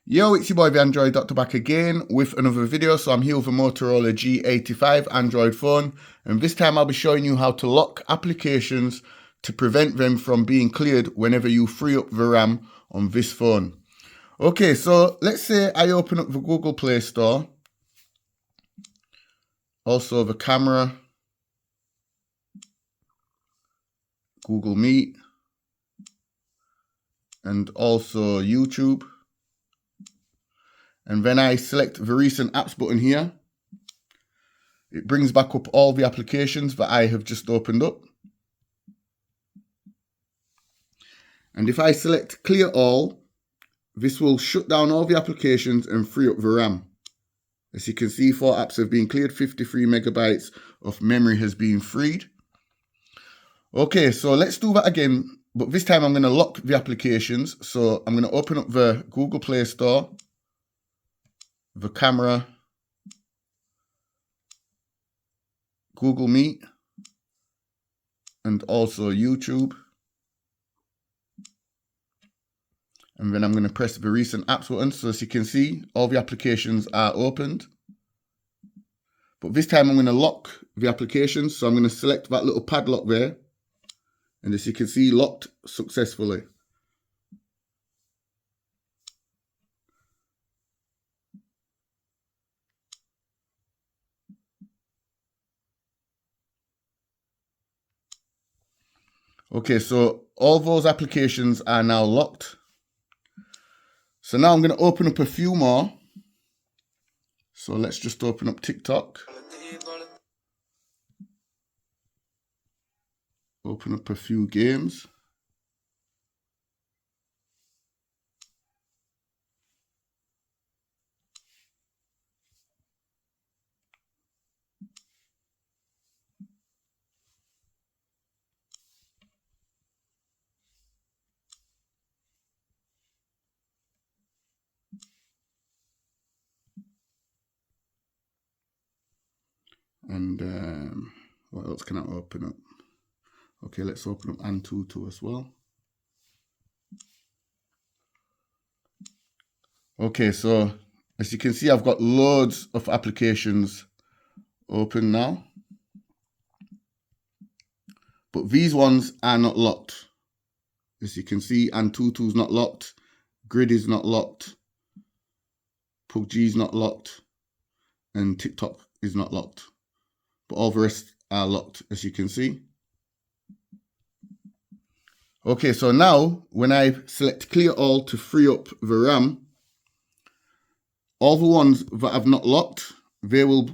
Yo, it's your boy the Android Doctor back again with another video. So I'm here with a Motorola G85 Android phone, and this time I'll be showing you how to lock applications to prevent them from being cleared whenever you free up the RAM on this phone. Okay, so let's say I open up the Google Play Store, also the camera, Google Meet, and also YouTube. And then I select the recent apps button here. It brings back up all the applications that I have just opened up. And if I select clear all, this will shut down all the applications and free up the RAM. As you can see, 4 apps have been cleared, 53 megabytes of memory has been freed. Okay, so let's do that again, but this time I'm going to lock the applications. So I'm going to open up the Google Play Store, the camera, Google Meet, and also YouTube. And then I'm going to press the recent apps button. So as you can see, all the applications are opened. But this time I'm going to lock the applications. So I'm going to select that little padlock there. And as you can see, locked successfully. Okay, so all those applications are now locked. So now I'm going to open up a few more. So let's just open up TikTok. Open up a few games. And what else can I open up? Okay, let's open up Antutu as well. Okay, so as you can see, I've got loads of applications open now. But these ones are not locked. As you can see, Antutu is not locked. Grid is not locked. PUBG is not locked. And TikTok is not locked. But all the rest are locked, as you can see. Okay, so now when I select clear all to free up the RAM, all the ones that I've not locked, they will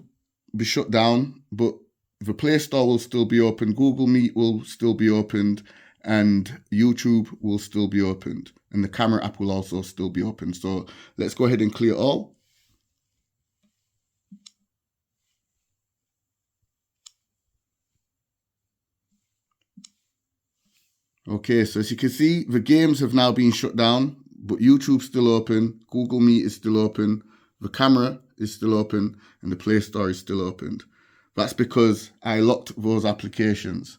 be shut down, but the Play Store will still be open, Google Meet will still be opened, and YouTube will still be opened, and the camera app will also still be open. So let's go ahead and clear all. Okay, so as you can see, the games have now been shut down, but YouTube's still open, Google Meet is still open, the camera is still open, and the Play Store is still opened. That's because I locked those applications.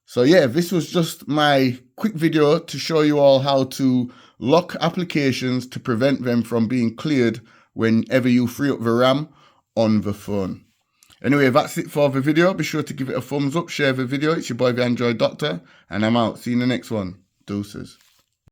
So yeah, this was just my quick video to show you all how to lock applications to prevent them from being cleared whenever you free up the RAM on the phone. Anyway, that's it for the video. Be sure to give it a thumbs up, share the video. It's your boy, the Android Doctor, and I'm out. See you in the next one. Deuces.